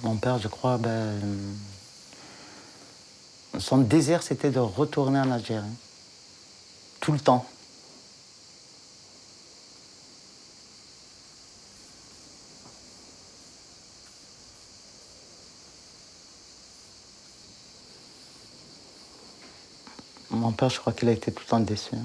Mon père, je crois, son désir, c'était de retourner en Algérie. Tout le temps. Mon père, je crois qu'il a été tout le temps déçu.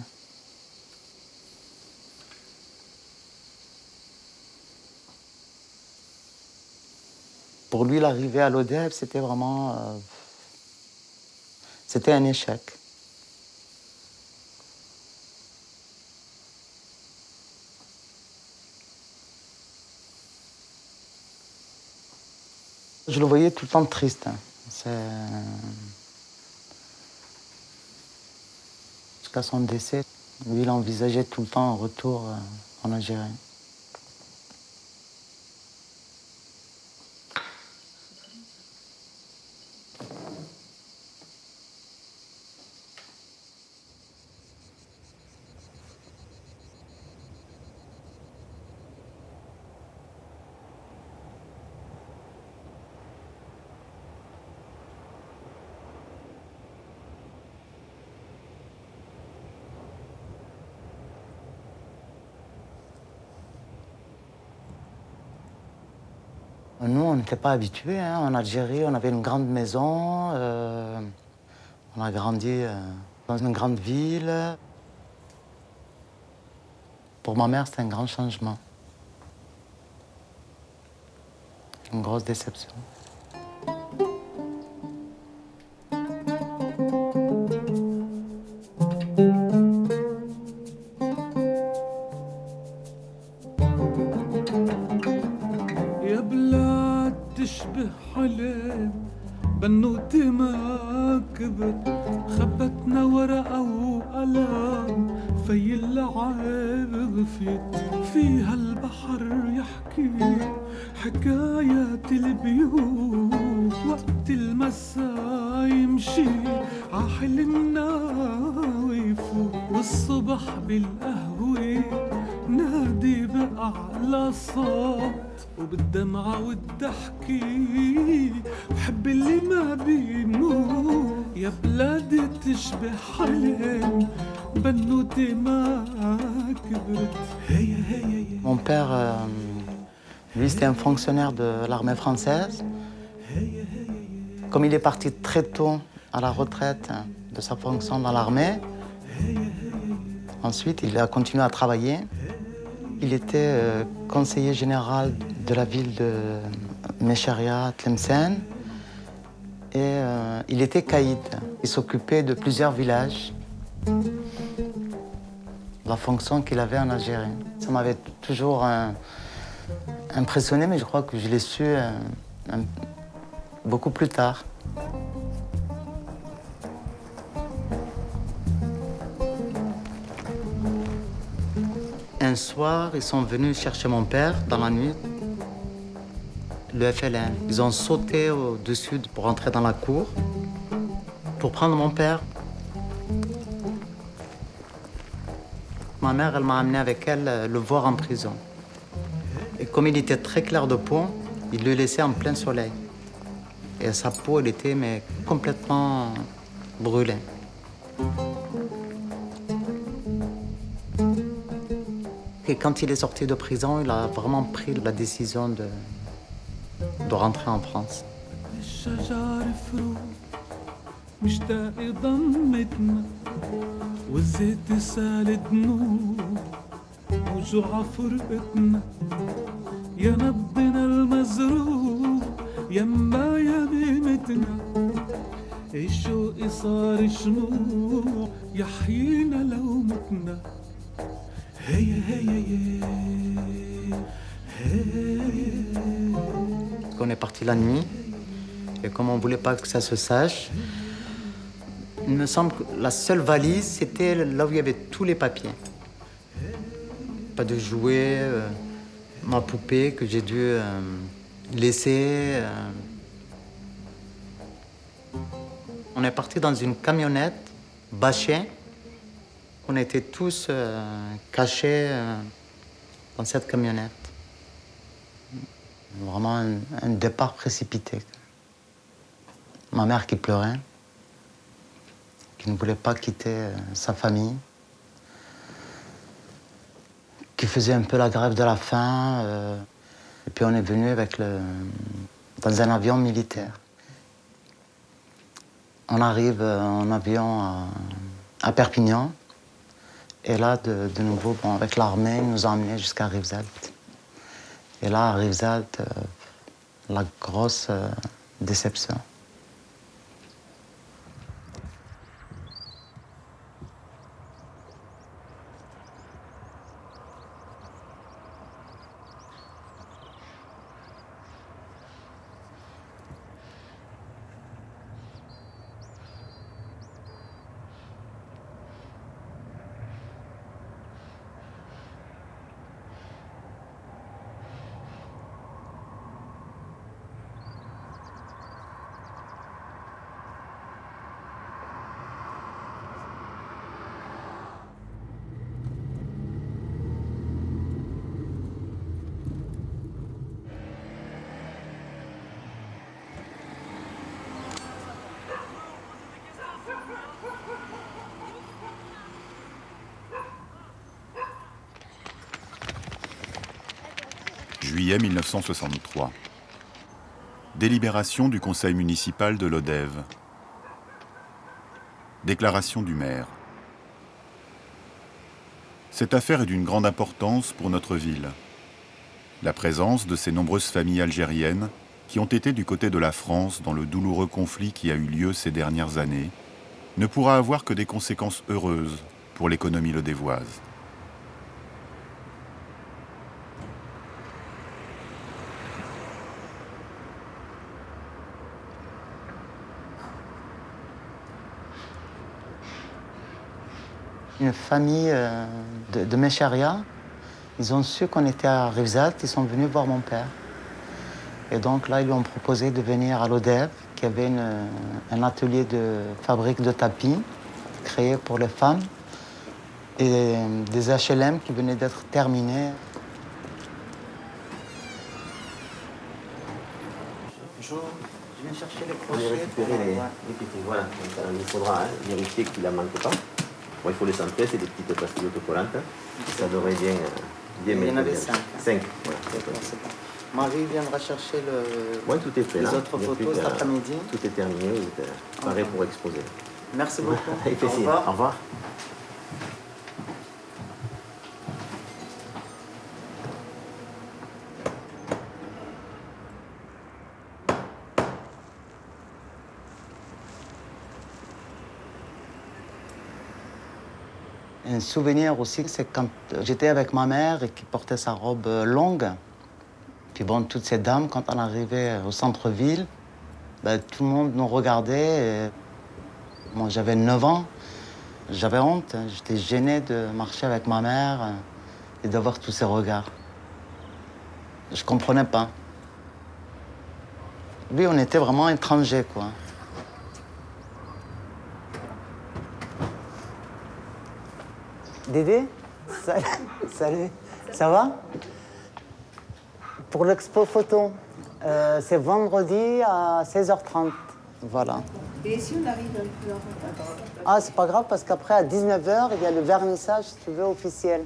Pour lui, l'arrivée à l'ODEP, c'était vraiment... c'était un échec. Je le voyais tout le temps triste. Jusqu'à son décès, lui, il envisageait tout le temps un retour en Algérie. Nous, on n'était pas habitués. En Algérie, on avait une grande maison. On a grandi dans une grande ville. Pour ma mère, c'était un grand changement. Une grosse déception. يا بلاد تشبه حلم بنوتي ما كبت خبتنا ورقة وقلم في اللعب غفيت فيها البحر يحكي حكايات البيوت وقت المسا يمشي عحلمنا ويفوت والصبح بالقهوة نادي بأعلى صوت وبالدمعة والضحكي بحب اللي ما بيموت يا بلادي تشبه حلم بنوتي ما كبرت هي هي. Mon père, lui, c'était un fonctionnaire de l'armée française. Comme il est parti très tôt à la retraite de sa fonction dans l'armée, ensuite, il a continué à travailler. Il était conseiller général de la ville de Mecharia, Tlemcen. Et il était caïd. Il s'occupait de plusieurs villages. La fonction qu'il avait en Algérie. Ça m'avait toujours impressionné, mais je crois que je l'ai su beaucoup plus tard. Un soir, ils sont venus chercher mon père dans la nuit, le FLN. Ils ont sauté au-dessus pour entrer dans la cour, pour prendre mon père. Ma mère, elle m'a amené avec elle le voir en prison. Et comme il était très clair de peau, il le laissait en plein soleil. Et sa peau, elle était complètement brûlée. Et quand il est sorti de prison, il a vraiment pris la décision de rentrer en France. On est parti la nuit, et comme on ne voulait pas que ça se sache, il me semble que la seule valise, c'était là où il y avait tous les papiers. Pas de jouets, ma poupée que j'ai dû laisser. On est parti dans une camionnette bâchée. On était tous cachés dans cette camionnette. Vraiment un départ précipité. Ma mère qui pleurait, qui ne voulait pas quitter sa famille, qui faisait un peu la grève de la faim. Et puis on est venu dans un avion militaire. On arrive en avion à Perpignan. Et là, de nouveau, avec l'armée, ils nous ont emmenés jusqu'à Rivesaltes. Et là, à Rivesaltes, la grosse déception. Juillet 1963. Délibération du conseil municipal de Lodève. Déclaration du maire. Cette affaire est d'une grande importance pour notre ville. La présence de ces nombreuses familles algériennes qui ont été du côté de la France dans le douloureux conflit qui a eu lieu ces dernières années ne pourra avoir que des conséquences heureuses pour l'économie lodévoise. Une famille de Mécharia, ils ont su qu'on était à Rivesaltes, ils sont venus voir mon père. Et donc là, ils lui ont proposé de venir à l'Odève, qui avait un atelier de fabrique de tapis créé pour les femmes, et des HLM qui venaient d'être terminés. Bonjour, je viens chercher les On crochets. a récupéré les petits, voilà. Donc, il faudra vérifier qu'il n'en manque pas. Bon, il faut les centrer, c'est des petites pastilles autocollantes. Ça devrait bien Il y en mettre avait bien. 5. 5, voilà. C'est bon. Marie viendra chercher Oui, tout est prêt les là. autres Il y a plus photos cet qu'à- après-midi. Tout est terminé, vous êtes paré pour exposer. Merci beaucoup. Avec Au plaisir. revoir. Au revoir. Un souvenir aussi, c'est quand j'étais avec ma mère et qui portait sa robe longue. Puis bon, toutes ces dames, quand on arrivait au centre-ville, ben, tout le monde nous regardait. Et moi, j'avais 9 ans. J'avais honte. J'étais gêné de marcher avec ma mère et d'avoir tous ces regards. Je comprenais pas. Oui, on était vraiment étrangers, quoi. Dédé, salut, ça va? Pour l'expo photo, c'est vendredi à 16h30. Voilà. Et si on arrive un peu en retard? Ah, c'est pas grave parce qu'après, à 19h, il y a le vernissage, si tu veux, officiel.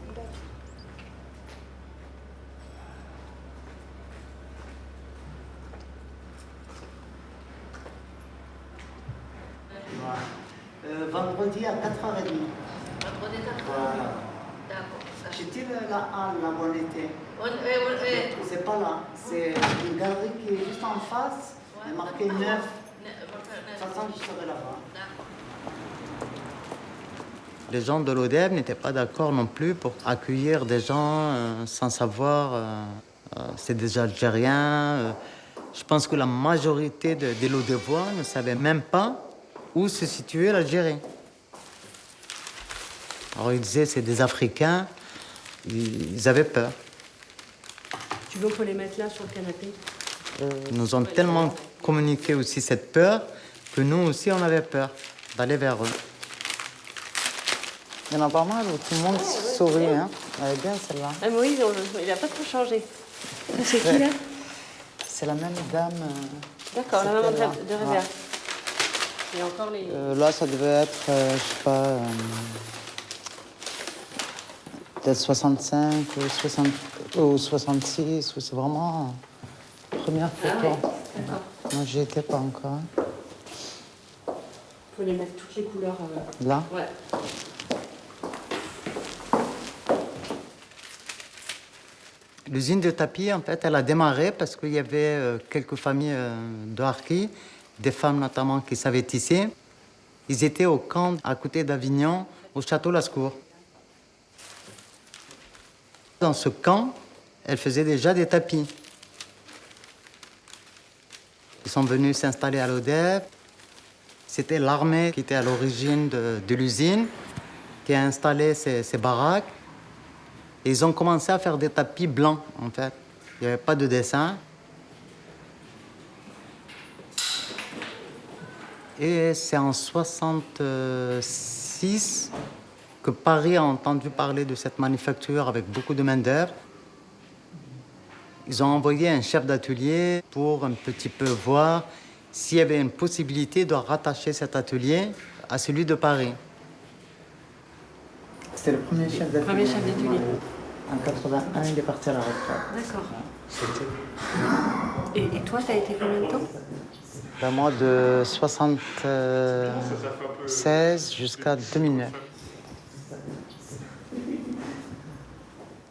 Vendredi à 4h30. Vendredi 4h30. Voilà. D'accord. J'étais la halle, là où on était. Ouais. C'est pas là. C'est une galerie qui est juste en face. Il y a marqué 9. De toute façon, je serai là-bas. Les gens de l'Odève n'étaient pas d'accord non plus pour accueillir des gens sans savoir. C'est des Algériens. Je pense que la majorité des Lodévois ne savaient même pas où se situait l'Algérie. Alors ils disaient c'est des Africains. Ils avaient peur. Tu veux qu'on les mette là sur le canapé? Ils nous ont tellement communiqué aussi cette peur que nous aussi on avait peur d'aller vers eux. Il y en a pas mal où tout le monde sourit. Hein. Elle est bien celle-là. Ah Moïse, il n'a pas trop changé. C'est qui là? C'est la même dame. D'accord, la c'était même là. de réserve. Et encore les... Là, ça devait être, je sais pas, peut-être 65 ou, 60, ou 66, ou c'est vraiment première photo. Ah ouais, d'accord. Moi, j'y étais pas encore. Il faut les mettre toutes les couleurs. Là. Ouais. L'usine de tapis, en fait, elle a démarré parce qu'il y avait quelques familles de Harki, des femmes notamment qui savaient tisser. Ils étaient au camp à côté d'Avignon, au château Lascours. Dans ce camp, elles faisaient déjà des tapis. Ils sont venus s'installer à l'ODEP. C'était l'armée qui était à l'origine de l'usine, qui a installé ces baraques. Et ils ont commencé à faire des tapis blancs, en fait. Il n'y avait pas de dessin. Et c'est en 1966 que Paris a entendu parler de cette manufacture avec beaucoup de main-d'œuvre. Ils ont envoyé un chef d'atelier pour un petit peu voir s'il y avait une possibilité de rattacher cet atelier à celui de Paris. C'était le premier chef d'atelier. Premier chef d'atelier. En 81, il est parti à la retraite. D'accord. Et toi, tu as été combien de temps? Ben moi, de 1976 jusqu'à 2009.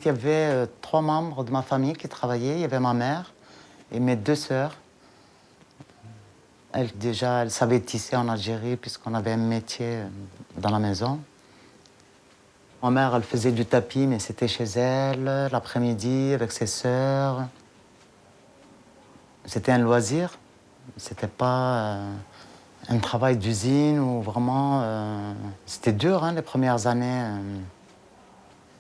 Il y avait 3 membres de ma famille qui travaillaient. Il y avait ma mère et mes 2 sœurs. Elle, déjà, elle savait tisser en Algérie puisqu'on avait un métier dans la maison. Ma mère, elle faisait du tapis, mais c'était chez elle, l'après-midi, avec ses sœurs. C'était un loisir. C'était pas un travail d'usine ou vraiment... C'était dur, hein, les premières années.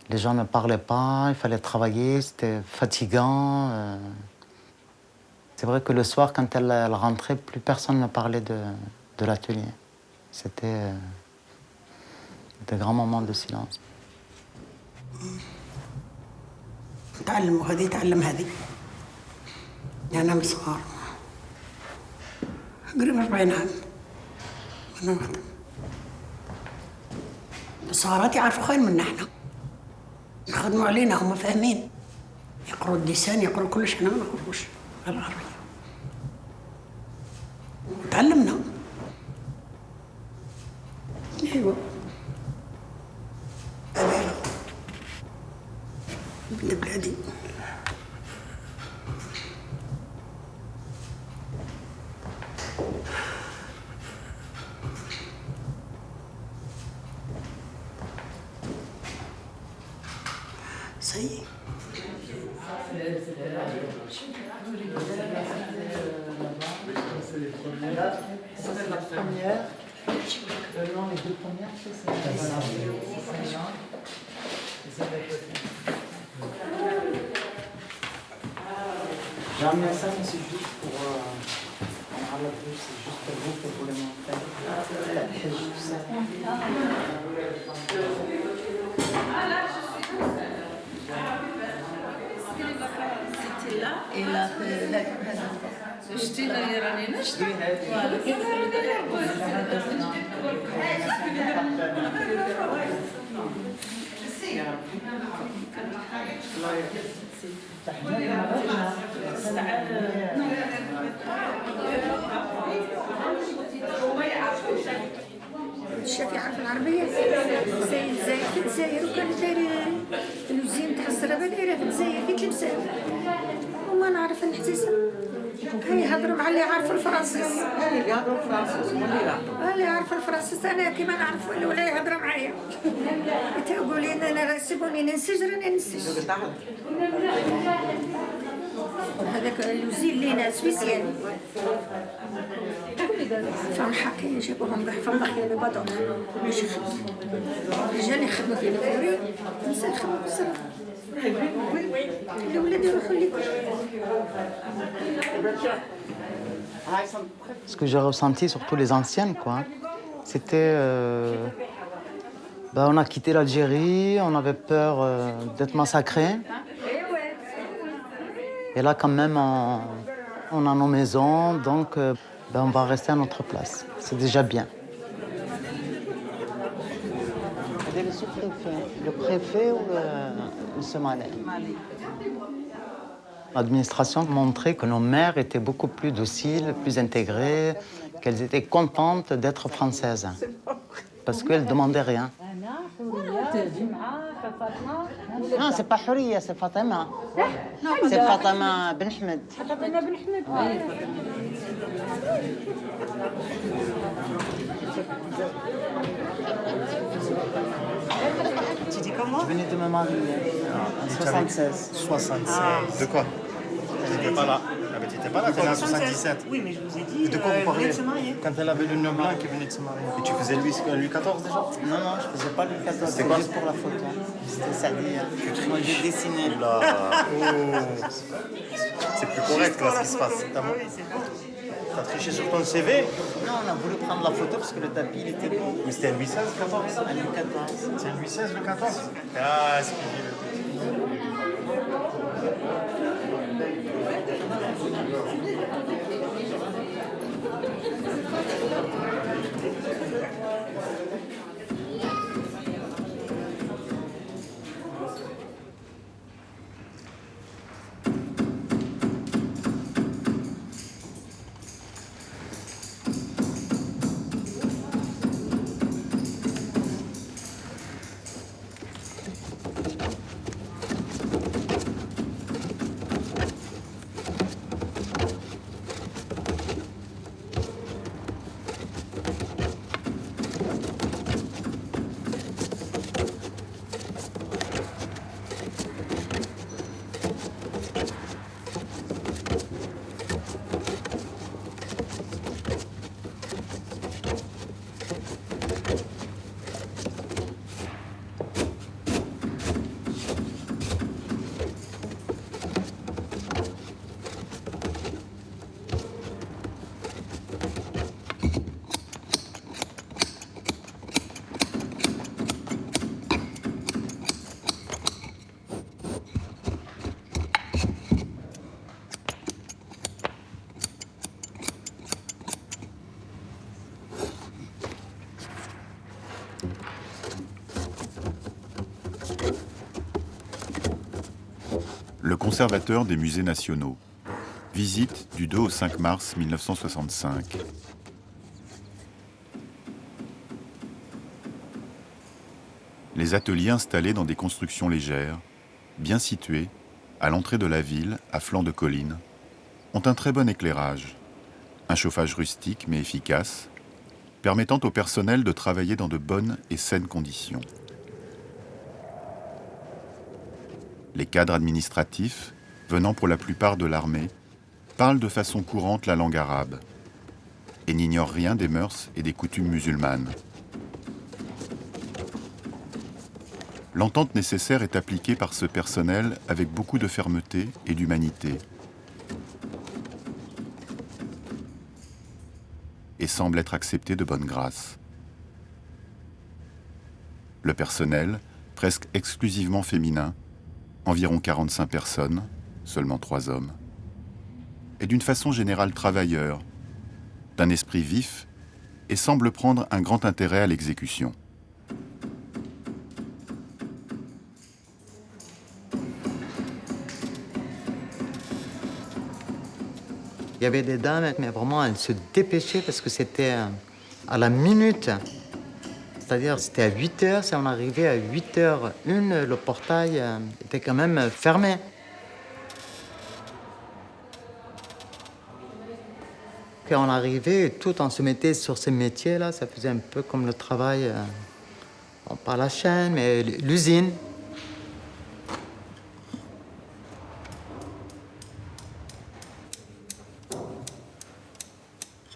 Les gens ne parlaient pas, il fallait travailler, c'était fatigant. C'est vrai que le soir, quand elle rentrait, plus personne ne parlait de l'atelier. C'était des grands moments de silence. تعلم وهذه تعلم هذه يعني من صغار قريب 40 عام أنا واحدة الصغارات يعرفوا خير منا احنا يخدموا علينا هم فاهمين يقروا الديسان يقروا كلش احنا ما نقروش العربية تعلمنا ايوه أميرة بنت بلادي سيء C'est la première. Non, les 2 premières, c'est ça. J'ai amené ça, mais c'est juste pour... c'est juste pour vous que vous voulez montrer. C'était là et là, j'étais dans les ranés, الشيف يعرف العربية سيد زايد في الجزائر وكان داير الوزين تاع الزرابة دايرة في الجزائر في تلمسان وما نعرف نحتسب كان يهضروا مع اللي يعرفوا الفرنسيس اللي يهضروا الفرنسيس اللي يعرفوا الفرنسيس أنا كيما نعرف ولا يهضر معايا يقول لي أنا سيبوني ننسج راني ننسج هذاك الوزين لينا سويسيان فرحة كي يجيبوهم بحفظ يعني بدر باش يخدموا الرجال يخدموا في الفوري النساء يخدموا في الزرع الأولاد يروحوا ليكول. Ce que j'ai ressenti, surtout les anciennes, quoi, c'était... on a quitté l'Algérie, on avait peur d'être massacrés. Et là, quand même, On a nos maisons, donc on va rester à notre place. C'est déjà bien. Le sous-préfet, le préfet ou le Somalais? L'administration montrait que nos mères étaient beaucoup plus dociles, plus intégrées, qu'elles étaient contentes d'être françaises. Parce qu'elles ne demandaient rien. Non, c'est pas Houria, c'est Fatima. C'est Fatima Ben Ahmed. Fatima Ben Ahmed. Tu dis comment? Je venais de me marier en 76. 76. De quoi? Tu n'étais pas là. Ah, mais tu n'étais pas là, tu étais en 77. Oui, mais je vous ai dit, De quoi vous elle venait parlez? de se marier. Quand elle avait le nœud blanc qui venait de se marier. Et tu faisais Louis XIV déjà? Non, non, je ne faisais pas le 14, C'était c'était quoi? juste pour la photo. C'était Sadia. Moi, j'ai dessiné. Là. Oh. C'est plus correct là ce qui se passe. T'as triché sur ton CV? Non, on a voulu prendre la photo parce que le tapis, il était beau. Mais c'était Louis XVI, 14? Louis XIV. C'est Louis XVI, le 14? Ah, ce qu'il dit le Le conservateur des musées nationaux. Visite du 2 au 5 mars 1965. Les ateliers installés dans des constructions légères, bien situés, à l'entrée de la ville, à flanc de colline, ont un très bon éclairage, un chauffage rustique mais efficace, permettant au personnel de travailler dans de bonnes et saines conditions. Les cadres administratifs, venant pour la plupart de l'armée, parlent de façon courante la langue arabe et n'ignorent rien des mœurs et des coutumes musulmanes. L'entente nécessaire est appliquée par ce personnel avec beaucoup de fermeté et d'humanité et semble être acceptée de bonne grâce. Le personnel, presque exclusivement féminin, environ 45 personnes, seulement 3 hommes, est d'une façon générale travailleur, d'un esprit vif et semble prendre un grand intérêt à l'exécution. Il y avait des dames, mais vraiment, elles se dépêchaient parce que c'était à la minute. C'est-à-dire, c'était à 8h, si on arrivait à 8h01, le portail était quand même fermé. Quand on arrivait, tout on se mettait sur ces métiers-là, ça faisait un peu comme le travail, pas la chaîne, mais l'usine.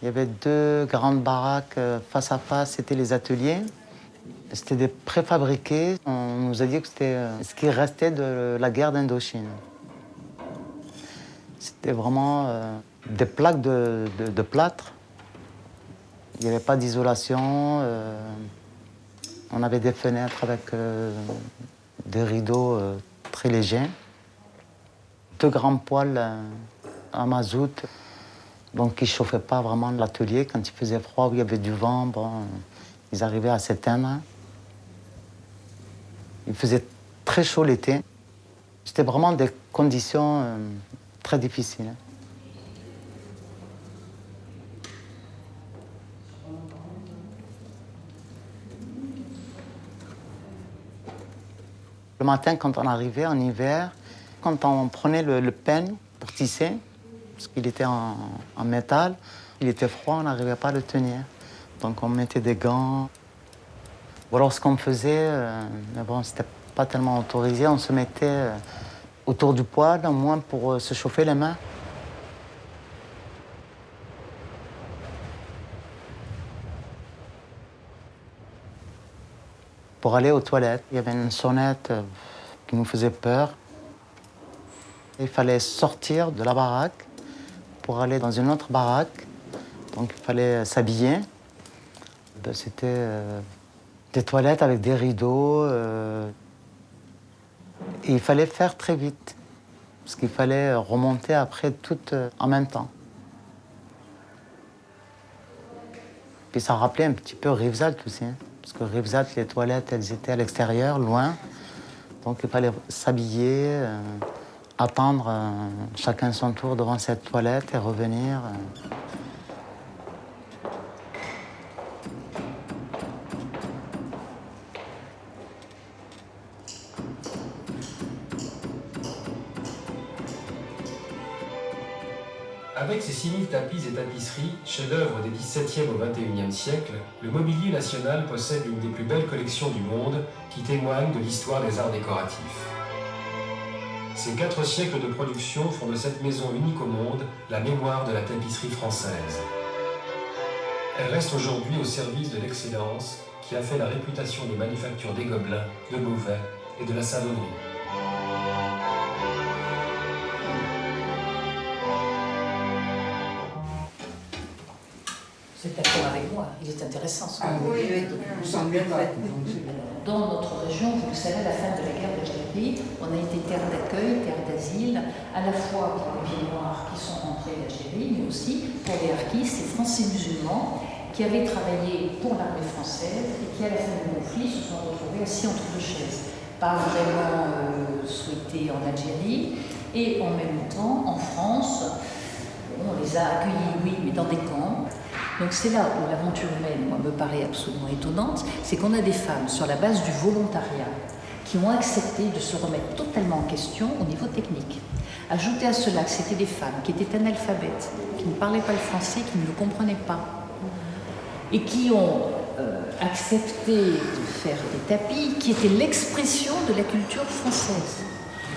Il y avait 2 grandes baraques face à face, c'était les ateliers. C'était des préfabriqués. On nous a dit que c'était ce qui restait de la guerre d'Indochine. C'était vraiment des plaques de plâtre. Il n'y avait pas d'isolation. On avait des fenêtres avec des rideaux très légers. 2 grands poêles à mazout, donc qui ne chauffaient pas vraiment l'atelier. Quand il faisait froid, où il y avait du vent, bon, ils arrivaient à s'éteindre. Il faisait très chaud l'été. C'était vraiment des conditions très difficiles. Le matin, quand on arrivait en hiver, quand on prenait le peigne pour tisser, parce qu'il était en métal, il était froid, on n'arrivait pas à le tenir. Donc on mettait des gants. Ou alors ce qu'on faisait, mais bon, c'était pas tellement autorisé, on se mettait autour du poêle, au moins pour se chauffer les mains. Pour aller aux toilettes, il y avait une sonnette qui nous faisait peur. Il fallait sortir de la baraque pour aller dans une autre baraque. Donc il fallait s'habiller. C'était des toilettes avec des rideaux. Et il fallait faire très vite, parce qu'il fallait remonter après tout en même temps. Puis ça rappelait un petit peu Rivesaltes aussi, hein, parce que Rivesaltes, les toilettes, elles étaient à l'extérieur, loin. Donc il fallait s'habiller, attendre chacun son tour devant cette toilette et revenir. Avec ses 6000 tapis et tapisseries, chefs-d'œuvre des XVIIe au XXIe siècle, le Mobilier National possède l'une des plus belles collections du monde qui témoigne de l'histoire des arts décoratifs. Ces 4 siècles de production font de cette maison unique au monde la mémoire de la tapisserie française. Elle reste aujourd'hui au service de l'excellence qui a fait la réputation des manufactures des Gobelins, de Beauvais et de la Savonnerie. Vous êtes d'accord avec moi, il est intéressant ce que vous Oui, dites. Dans notre région, vous le savez, à la fin de la guerre d'Algérie, on a été terre d'accueil, terre d'asile, à la fois pour les pieds noirs qui sont rentrés d'Algérie, mais aussi pour les harkis, ces Français musulmans qui avaient travaillé pour l'armée française et qui, à la fin du conflit, se sont retrouvés assis entre deux chaises. Pas vraiment souhaités en Algérie, et en même temps, en France, on les a accueillis, oui, mais dans des camps. Donc c'est là où l'aventure humaine, moi, me paraît absolument étonnante, c'est qu'on a des femmes sur la base du volontariat qui ont accepté de se remettre totalement en question au niveau technique. Ajoutez à cela que c'était des femmes qui étaient analphabètes, qui ne parlaient pas le français, qui ne le comprenaient pas, et qui ont accepté de faire des tapis qui étaient l'expression de la culture française.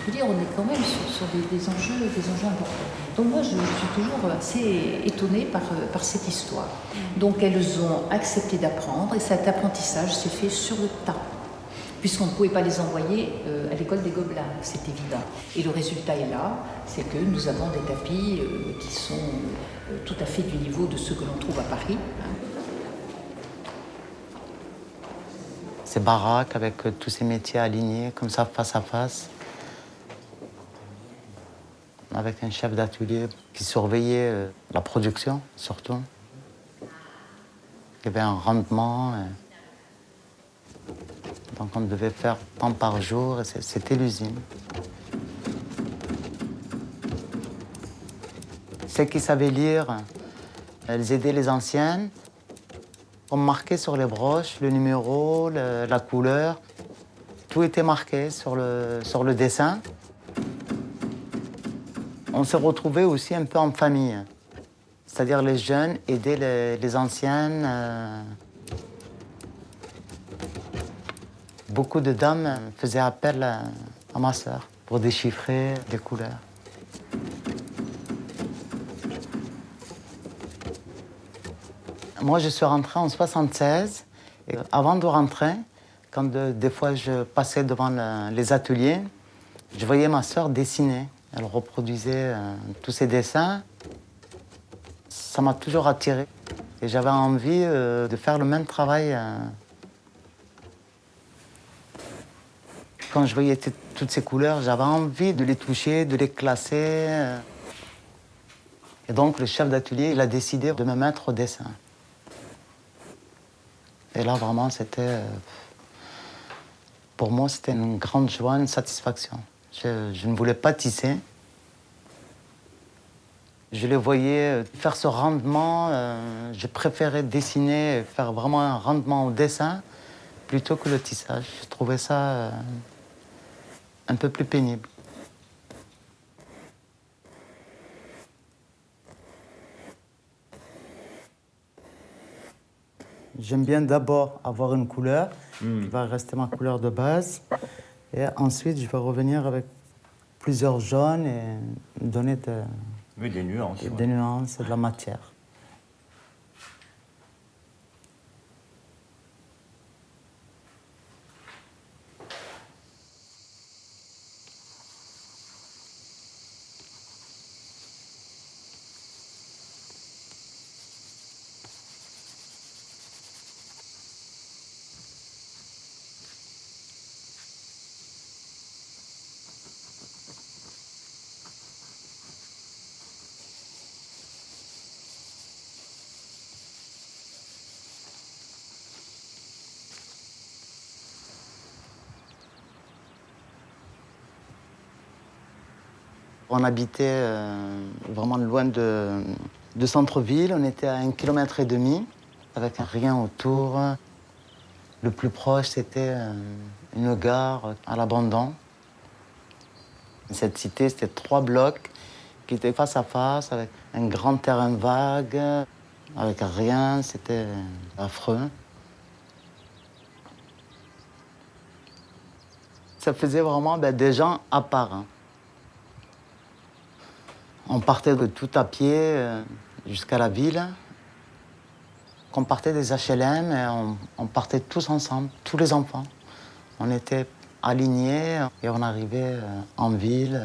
Je veux dire, on est quand même sur des enjeux importants. Donc moi, je suis toujours assez étonnée par cette histoire. Donc elles ont accepté d'apprendre et cet apprentissage s'est fait sur le tas, puisqu'on ne pouvait pas les envoyer à l'école des Gobelins, c'est évident. Et le résultat est là, c'est que nous avons des tapis qui sont tout à fait du niveau de ceux que l'on trouve à Paris. Ces baraques avec tous ces métiers alignés, comme ça, face à face. Avec un chef d'atelier qui surveillait la production, surtout. Il y avait un rendement. Donc on devait faire tant par jour, et c'était l'usine. Celles qui savaient lire, elles aidaient les anciennes. On marquait sur les broches le numéro, la couleur. Tout était marqué sur le dessin. On se retrouvait aussi un peu en famille. C'est-à-dire les jeunes aidaient les anciennes. Beaucoup de dames faisaient appel à ma sœur pour déchiffrer les couleurs. Moi, je suis rentré en 1976. Et avant de rentrer, quand des fois je passais devant les ateliers, je voyais ma sœur dessiner. Elle reproduisait tous ses dessins. Ça m'a toujours attiré. Et j'avais envie de faire le même travail. Quand je voyais toutes ces couleurs, j'avais envie de les toucher, de les classer. Et donc le chef d'atelier, il a décidé de me mettre au dessin. Et là, vraiment, c'était... pour moi, c'était une grande joie, une satisfaction. Je ne voulais pas tisser. Je les voyais faire ce rendement. Je préférais dessiner, faire vraiment un rendement au dessin plutôt que le tissage. Je trouvais ça un peu plus pénible. J'aime bien d'abord avoir une couleur qui va rester ma couleur de base. Et ensuite, je vais revenir avec plusieurs jaunes et donner des nuances. Des nuances et de la matière. On habitait vraiment loin de centre-ville. On était à 1,5 km avec rien autour. Le plus proche, c'était une gare à l'abandon. Cette cité, c'était 3 blocs qui étaient face à face, avec un grand terrain vague, avec rien. C'était affreux. Ça faisait vraiment des gens à part. Hein. On partait de tout à pied jusqu'à la ville. On partait des HLM et on partait tous ensemble, tous les enfants. On était alignés et on arrivait en ville.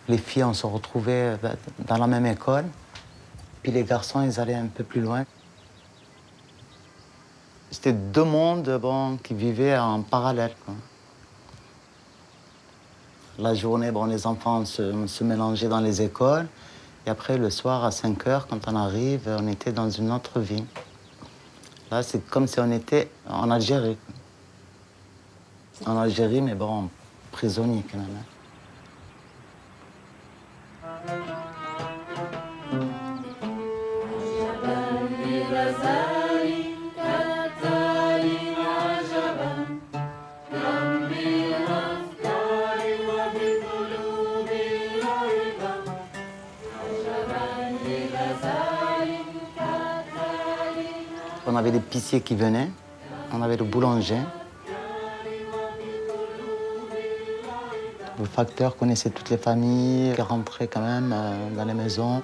Les filles, on se retrouvait dans la même école. Puis les garçons, ils allaient un peu plus loin. C'était 2 mondes qui vivaient en parallèle, quoi. La journée, les enfants se mélangeaient dans les écoles. Et après, le soir, à 5 heures, quand on arrive, on était dans une autre vie. Là, c'est comme si on était en Algérie. En Algérie, mais prisonnier quand même. On avait des pissiers qui venaient, on avait le boulanger. Le facteur connaissait toutes les familles, qui rentraient quand même dans les maisons.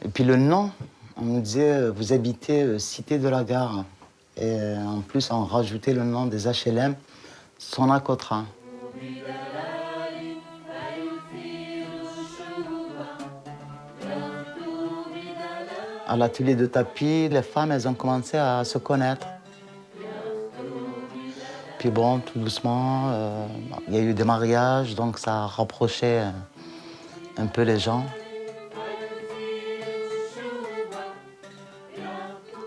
Et puis le nom, on nous disait, vous habitez Cité de la Gare. Et en plus, on rajoutait le nom des HLM, Sonacotra. À l'atelier de tapis, les femmes, elles ont commencé à se connaître. Puis tout doucement, il y a eu des mariages, donc ça a rapproché un peu les gens.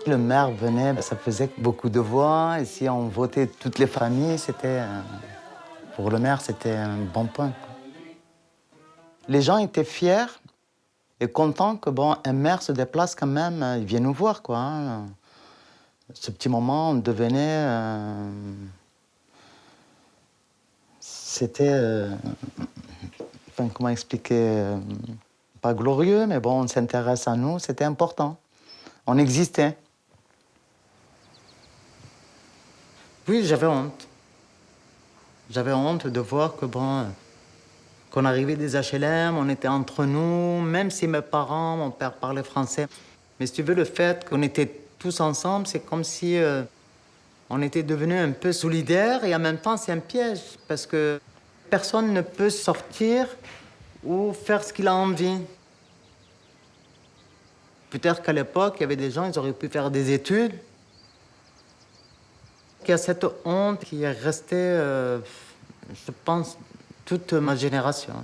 Le maire venait, ça faisait beaucoup de voix, et si on votait toutes les familles, c'était... pour le maire, c'était un bon point. Les gens étaient fiers et contents que un maire se déplace quand même, il vient nous voir, quoi. Hein. Ce petit moment, on devenait... c'était... comment expliquer, pas glorieux, mais on s'intéresse à nous, c'était important. On existait. Oui, j'avais honte. J'avais honte de voir que qu'on arrivait des HLM, on était entre nous, même si mes parents, mon père parlait français. Mais si tu veux, le fait qu'on était tous ensemble, c'est comme si on était devenus un peu solidaires et en même temps, c'est un piège parce que personne ne peut sortir ou faire ce qu'il a envie. Peut-être qu'à l'époque, il y avait des gens, ils auraient pu faire des études. Il y a cette honte qui est restée, je pense, toute ma génération.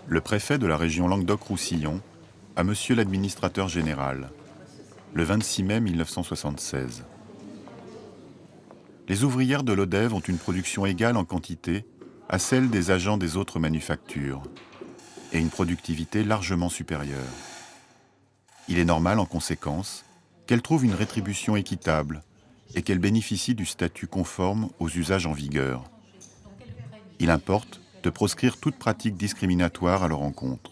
Le préfet de la région Languedoc-Roussillon à Monsieur l'administrateur général, le 26 mai 1976. Les ouvrières de l'ODEV ont une production égale en quantité à celle des agents des autres manufactures et une productivité largement supérieure. Il est normal, en conséquence, qu'elles trouvent une rétribution équitable et qu'elles bénéficient du statut conforme aux usages en vigueur. Il importe de proscrire toute pratique discriminatoire à leur encontre.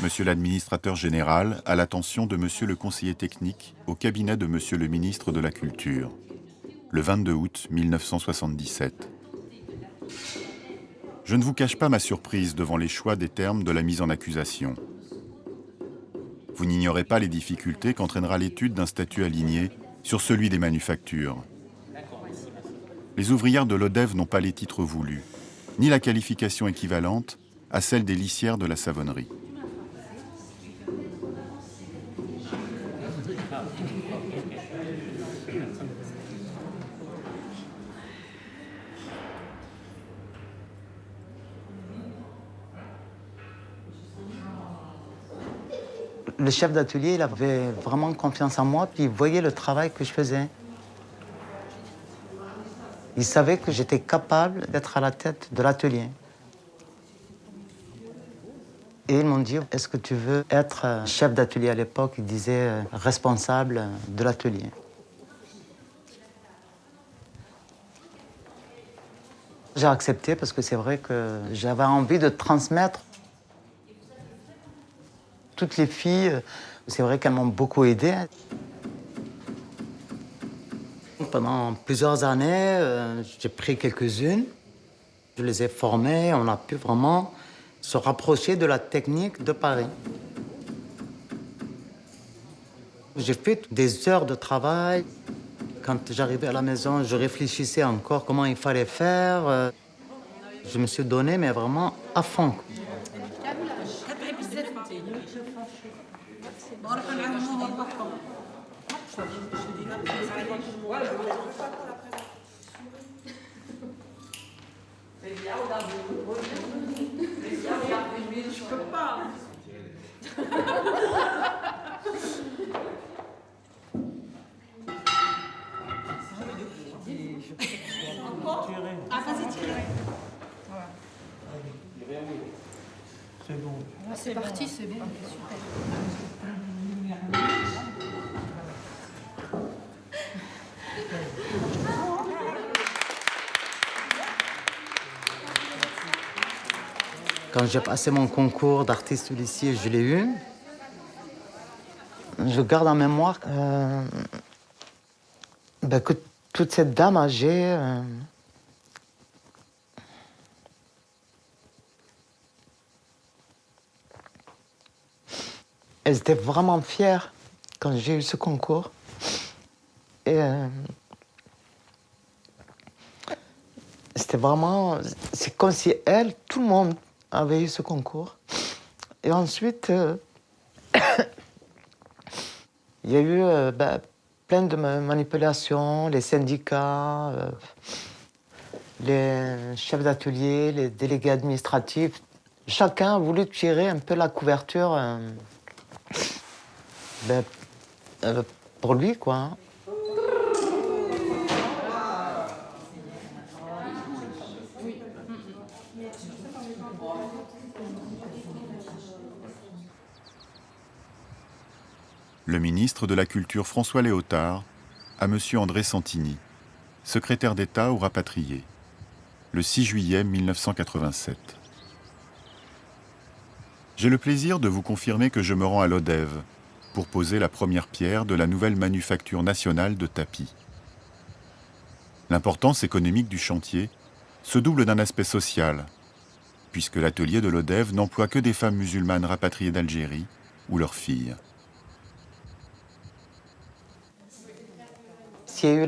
Monsieur l'administrateur général à l'attention de Monsieur le conseiller technique au cabinet de Monsieur le ministre de la Culture, le 22 août 1977. Je ne vous cache pas ma surprise devant les choix des termes de la mise en accusation. Vous n'ignorez pas les difficultés qu'entraînera l'étude d'un statut aligné sur celui des manufactures. Les ouvrières de l'ODEV n'ont pas les titres voulus, ni la qualification équivalente à celle des lissières de la savonnerie. Le chef d'atelier, il avait vraiment confiance en moi, puis il voyait le travail que je faisais. Il savait que j'étais capable d'être à la tête de l'atelier. Et ils m'ont dit, est-ce que tu veux être chef d'atelier à l'époque? Ils disaient responsable de l'atelier. J'ai accepté parce que c'est vrai que j'avais envie de transmettre. Toutes les filles, c'est vrai qu'elles m'ont beaucoup aidé. Pendant plusieurs années, j'ai pris quelques-unes. Je les ai formées. On a pu vraiment se rapprocher de la technique de Paris. J'ai fait des heures de travail. Quand j'arrivais à la maison, je réfléchissais encore comment il fallait faire. Je me suis donné, mais vraiment à fond. Je peux pas. Ah, vas-y, tire. C'est bon. C'est parti, c'est bon. Quand j'ai passé mon concours d'artiste lycée, je l'ai eu. Je garde en mémoire que toute cette dame âgée, elles étaient vraiment fières quand j'ai eu ce concours. Et c'était vraiment... C'est comme si elles, tout le monde, avait eu ce concours. Et ensuite, il y a eu plein de manipulations, les syndicats, les chefs d'atelier, les délégués administratifs. Chacun a voulu tirer un peu la couverture pour lui, quoi. Le ministre de la Culture François Léotard à Monsieur André Santini, secrétaire d'État aux rapatriés, le 6 juillet 1987. J'ai le plaisir de vous confirmer que je me rends à l'ODEV pour poser la première pierre de la nouvelle manufacture nationale de tapis. L'importance économique du chantier se double d'un aspect social, puisque l'atelier de l'ODEV n'emploie que des femmes musulmanes rapatriées d'Algérie ou leurs filles. S'il y a eu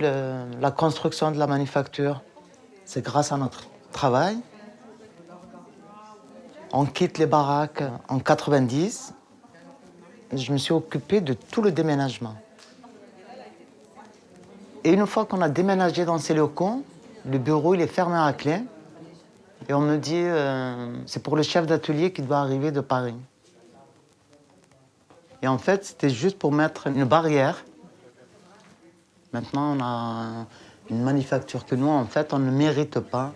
la construction de la manufacture, c'est grâce à notre travail. On quitte les baraques en 90. Je me suis occupé de tout le déménagement. Et une fois qu'on a déménagé dans ces locaux, le bureau il est fermé à clé. Et on me dit, c'est pour le chef d'atelier qui doit arriver de Paris. Et en fait, c'était juste pour mettre une barrière. Maintenant, on a une manufacture que nous, en fait, on ne mérite pas.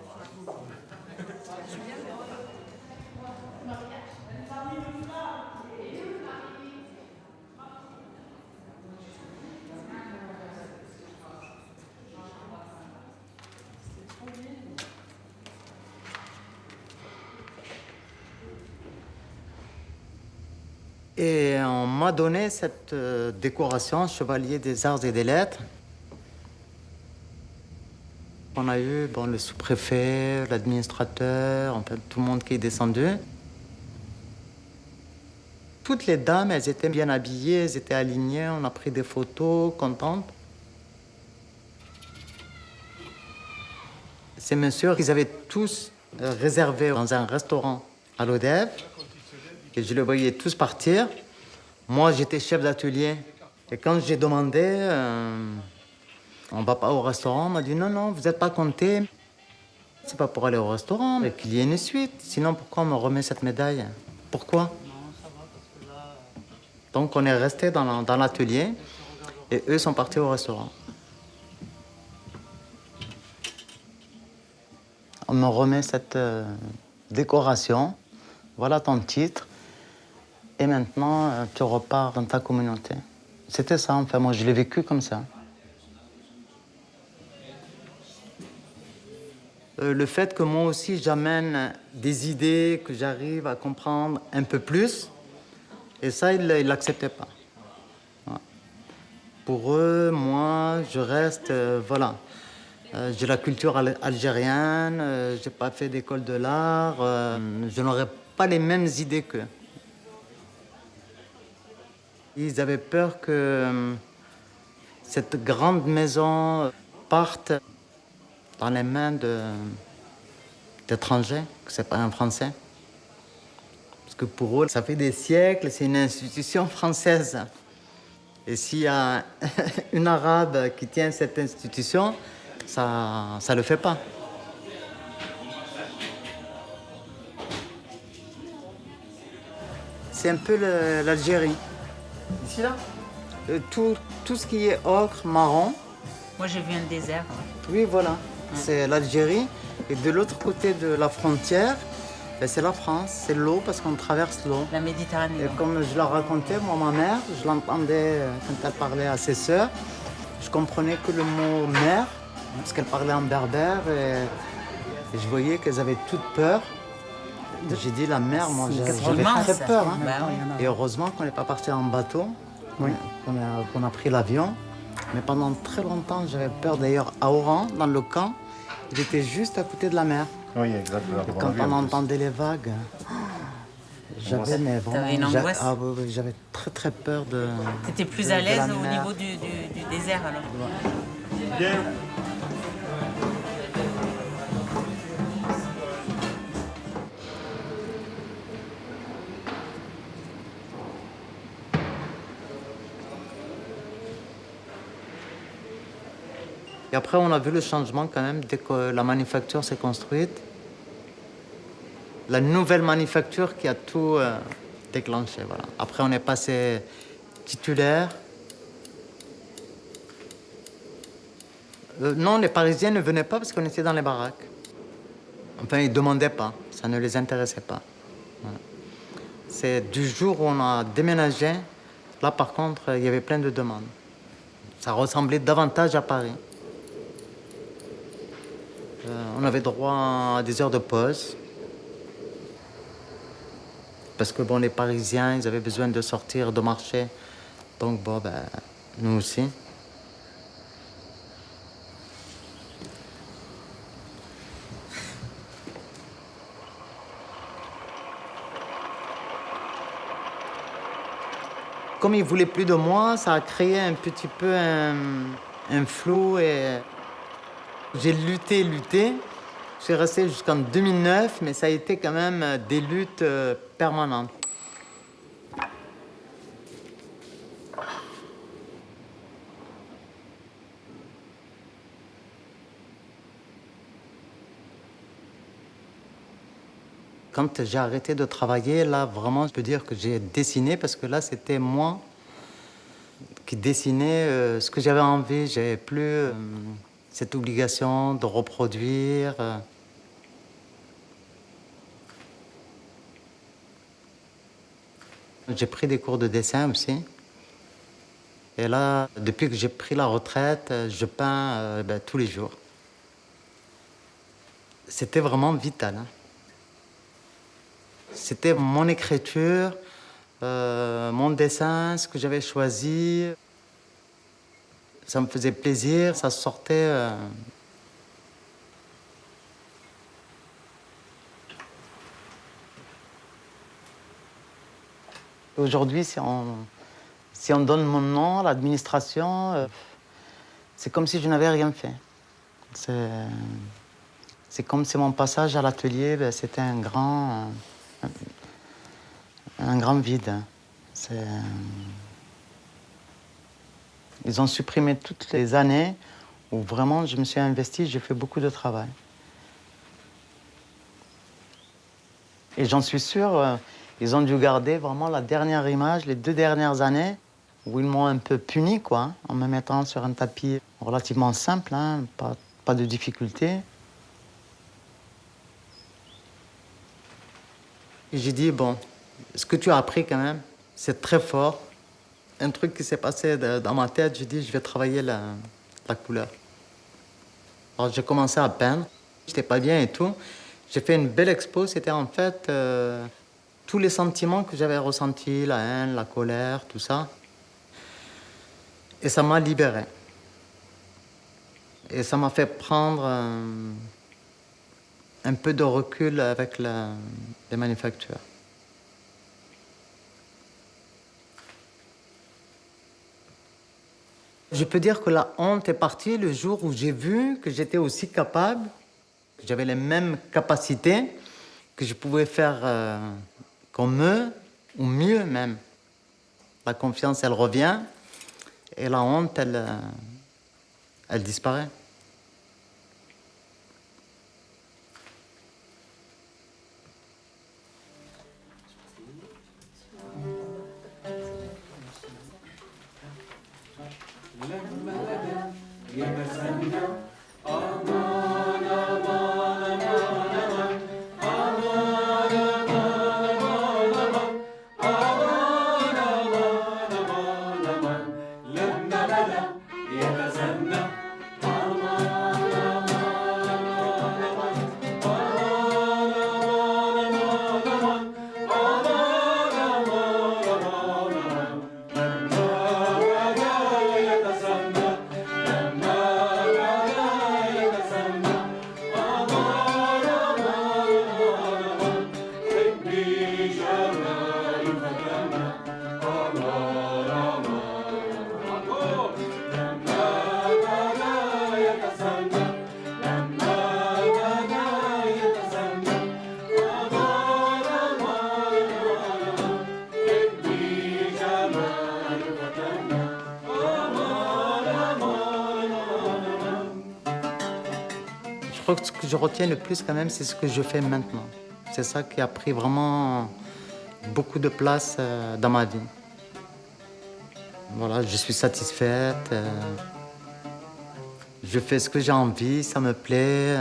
Et on m'a donné cette décoration Chevalier des Arts et des Lettres. On a eu le sous-préfet, l'administrateur, en fait, tout le monde qui est descendu. Toutes les dames, elles étaient bien habillées, elles étaient alignées, on a pris des photos, contentes. Ces messieurs, ils avaient tous réservé dans un restaurant à l'ODEV. Et je les voyais tous partir. Moi, j'étais chef d'atelier. Et quand j'ai demandé, on va pas au restaurant, on m'a dit non, vous n'êtes pas compté. C'est pas pour aller au restaurant, mais qu'il y ait une suite. Sinon, pourquoi on me remet cette médaille? Pourquoi? Donc, on est resté dans l'atelier et eux sont partis au restaurant. On me remet cette décoration. Voilà ton titre. Et maintenant, tu repars dans ta communauté. C'était ça, enfin, moi, je l'ai vécu comme ça. Le fait que moi aussi, j'amène des idées, que j'arrive à comprendre un peu plus, et ça, ils ne l'acceptaient pas. Voilà. Pour eux, moi, je reste, voilà. J'ai la culture algérienne, je n'ai pas fait d'école de l'art, je n'aurais pas les mêmes idées qu'eux. Ils avaient peur que cette grande maison parte dans les mains d'étrangers, que ce n'est pas un Français. Parce que pour eux, ça fait des siècles, c'est une institution française. Et s'il y a une Arabe qui tient cette institution, ça ne le fait pas. C'est un peu l'Algérie. Ici, là, tout ce qui est ocre, marron. Moi, j'ai vu un désert. Oui, voilà. C'est l'Algérie. Et de l'autre côté de la frontière, c'est la France. C'est l'eau parce qu'on traverse l'eau. La Méditerranée. Et comme je la racontais, moi, ma mère, je l'entendais quand elle parlait à ses sœurs. Je comprenais que le mot mer, parce qu'elle parlait en berbère. Et je voyais qu'elles avaient toutes peur. J'ai dit la mer, moi, j'avais très peur. Hein. Bah, oui. Et heureusement qu'on n'est pas parti en bateau, qu'on a pris l'avion. Mais pendant très longtemps, j'avais peur. D'ailleurs, à Oran, dans le camp, j'étais juste à côté de la mer. Oui, exactement. Et quand on entendait les vagues, j'avais une angoisse. J'avais très très peur de. T'étais plus à l'aise au niveau du désert alors. Bien. Et après, on a vu le changement quand même dès que la manufacture s'est construite. La nouvelle manufacture qui a tout déclenché. Voilà. Après, on est passé titulaire. Non, les Parisiens ne venaient pas parce qu'on était dans les baraques. Enfin, ils ne demandaient pas. Ça ne les intéressait pas. Voilà. C'est du jour où on a déménagé, là, par contre, il y avait plein de demandes. Ça ressemblait davantage à Paris. On avait droit à des heures de pause. Parce que bon, les Parisiens, ils avaient besoin de sortir, de marcher. Donc bon, ben, nous aussi. Comme ils ne voulaient plus de moi, ça a créé un petit peu un flou. Et j'ai lutté. Je suis resté jusqu'en 2009, mais ça a été quand même des luttes permanentes. Quand j'ai arrêté de travailler, là, vraiment, je peux dire que j'ai dessiné parce que là, c'était moi qui dessinais ce que j'avais envie. J'avais plus cette obligation de reproduire. J'ai pris des cours de dessin aussi. Et là, depuis que j'ai pris la retraite, je peins tous les jours. C'était vraiment vital, hein. C'était mon écriture, mon dessin, ce que j'avais choisi. Ça me faisait plaisir, ça sortait. Aujourd'hui, si on donne mon nom à l'administration, c'est comme si je n'avais rien fait. C'est comme si mon passage à l'atelier, c'était un grand vide. Ils ont supprimé toutes les années où vraiment je me suis investi, j'ai fait beaucoup de travail. Et j'en suis sûr, ils ont dû garder vraiment la dernière image, les 2 dernières années, où ils m'ont un peu puni, quoi, en me mettant sur un tapis relativement simple, hein, pas de difficulté. Et j'ai dit, bon, ce que tu as appris quand même, c'est très fort. Un truc qui s'est passé dans ma tête, j'ai dit, je vais travailler la couleur. Alors j'ai commencé à peindre, j'étais pas bien et tout. J'ai fait une belle expo, c'était en fait tous les sentiments que j'avais ressentis, la haine, la colère, tout ça. Et ça m'a libéré. Et ça m'a fait prendre un peu de recul avec les manufactures. Je peux dire que la honte est partie le jour où j'ai vu que j'étais aussi capable, que j'avais les mêmes capacités, que je pouvais faire comme eux, ou mieux même. La confiance, elle revient, et la honte, elle disparaît. Je crois que ce que je retiens le plus quand même, c'est ce que je fais maintenant. C'est ça qui a pris vraiment beaucoup de place dans ma vie. Voilà, je suis satisfaite. Je fais ce que j'ai envie, ça me plaît.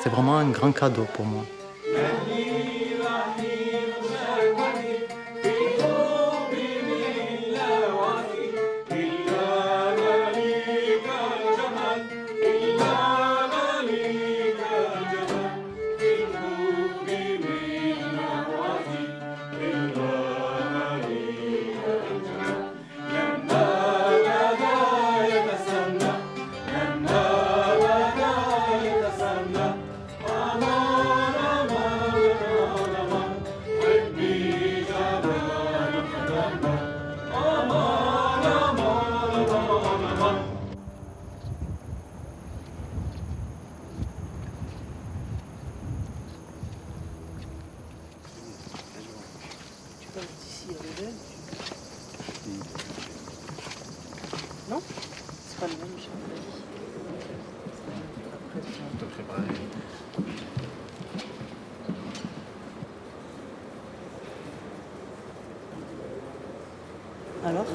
C'est vraiment un grand cadeau pour moi. pour te préparer. Alors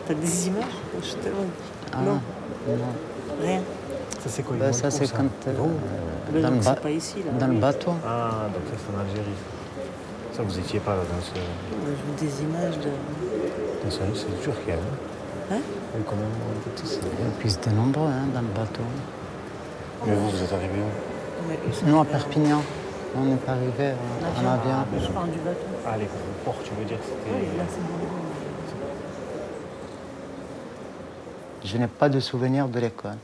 T'as des images? Je te demande. Non. Rien. Ça c'est quoi? Ça c'est quand Dans le c'est pas ici là. dans le bateau. Ah, donc ça c'est en Algérie. Ça vous étiez pas là dans ce... Je veux des images de. C'est dur qu'il y a. Hein? Oui, quand même, Et puis c'était nombreux dans le bateau. Mais vous êtes arrivé où? Nous à Perpignan. On est arrivé en avion. Je parle du bateau. Ah, les gros ports, tu veux dire, c'était... Oui, là c'est bon. Je n'ai pas de souvenir de l'école.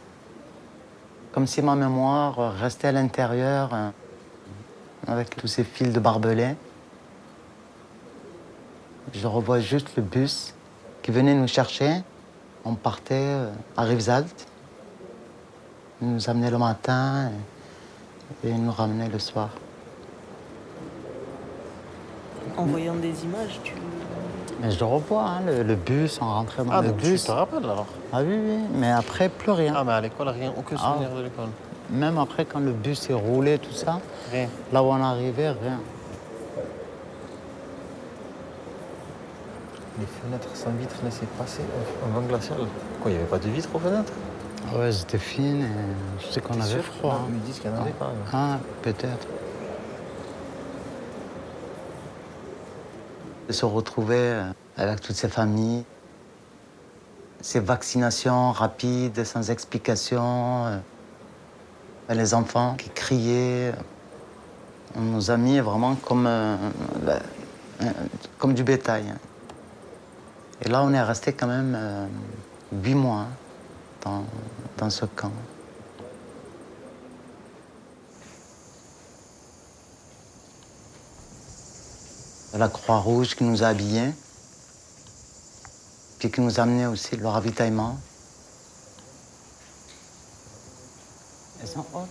Comme si ma mémoire restait à l'intérieur, avec tous ces fils de barbelés. Je revois juste le bus qui venait nous chercher. On partait à Rivesaltes. Il nous amenait le matin et il nous ramenait le soir. En voyant des images, tu... Mais je le revois, le bus, on rentrait dans le bus. Tu te rappelles alors? Ah oui, oui, mais après, plus rien. Ah, mais à l'école, rien, aucun souvenir de l'école? Même après, quand le bus est roulé, tout ça, Rien. là où on arrivait, rien. Les fenêtres sans vitres laissaient passer un vent glacial. Quoi, il n'y avait pas de vitres aux fenêtres? Ouais, c'était fine et je sais qu'on avait froid. Ils me disent qu'il n'y en avait pas. Ah, peut-être. De se retrouver avec toutes ces familles, ces vaccinations rapides, sans explication, les enfants qui criaient. On nous a mis vraiment comme du bétail. Et là, on est resté quand même 8 mois dans ce camp. La Croix-Rouge qui nous a habillés, puis qui nous a amené aussi le ravitaillement. Elles sont hautes.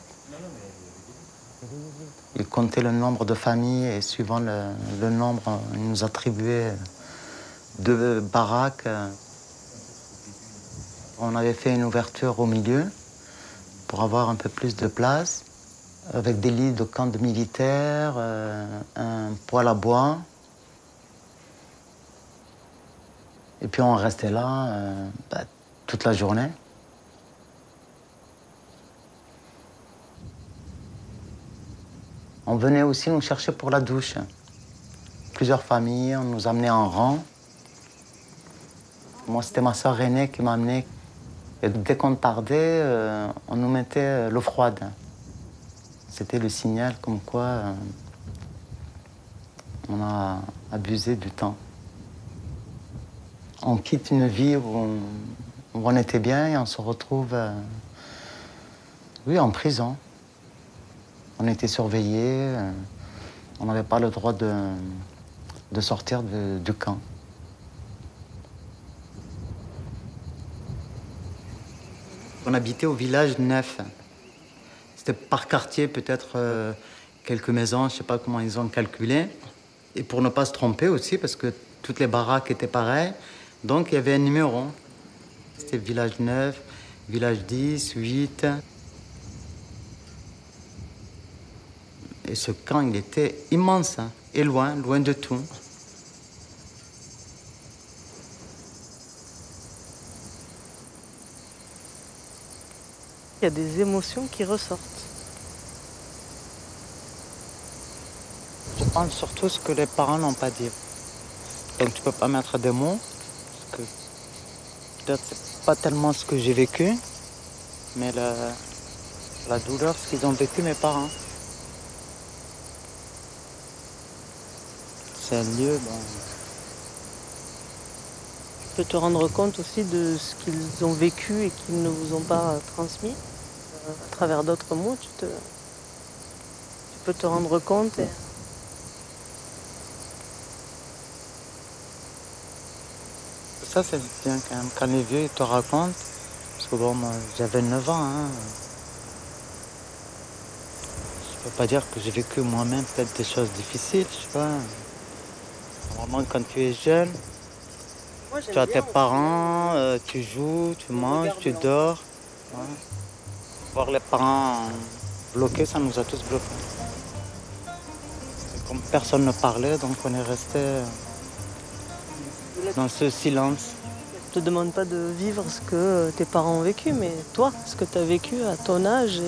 Il comptait le nombre de familles et suivant le nombre, il nous attribuait 2 baraques. On avait fait une ouverture au milieu pour avoir un peu plus de place, avec des lits de camp de militaires, un poêle à bois. Et puis on restait là toute la journée. On venait aussi nous chercher pour la douche. Plusieurs familles, on nous amenait en rang. Moi, c'était ma soeur aînée qui m'amenait. Et dès qu'on tardait, on nous mettait l'eau froide. C'était le signal comme quoi on a abusé du temps. On quitte une vie où on était bien et on se retrouve en prison. On était surveillés, on n'avait pas le droit de sortir du camp. On habitait au village 9. C'était par quartier, peut-être quelques maisons, je ne sais pas comment ils ont calculé. Et pour ne pas se tromper aussi, parce que toutes les baraques étaient pareilles, donc il y avait un numéro. C'était village 9, village 10, 8. Et ce camp, il était immense, et loin de tout. Il y a des émotions qui ressortent. Je pense surtout ce que les parents n'ont pas dit. Donc tu peux pas mettre des mots, parce que peut-être c'est pas tellement ce que j'ai vécu, mais la douleur, ce qu'ils ont vécu mes parents. C'est un lieu, bon... Tu peux te rendre compte aussi de ce qu'ils ont vécu et qu'ils ne vous ont pas transmis. À travers d'autres mots, tu peux te rendre compte. Ça, c'est bien quand même, quand les vieux ils te racontent. Parce que bon, moi, j'avais 9 ans. Je peux pas dire que j'ai vécu moi-même peut-être des choses difficiles, je sais pas. Vraiment, quand tu es jeune, tu as tes parents, tu joues, tu manges, tu dors. Ouais. Voir les parents bloqués, ça nous a tous bloqués. Comme personne ne parlait, donc on est resté dans ce silence. Je te demande pas de vivre ce que tes parents ont vécu, mais toi, ce que tu as vécu à ton âge.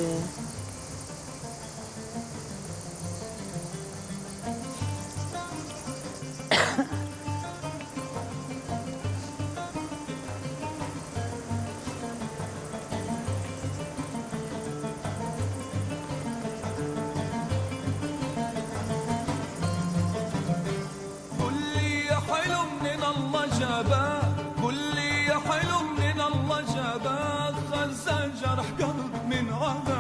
قل لي يا حلو من الله جابك خزان جرح قلب من عذاب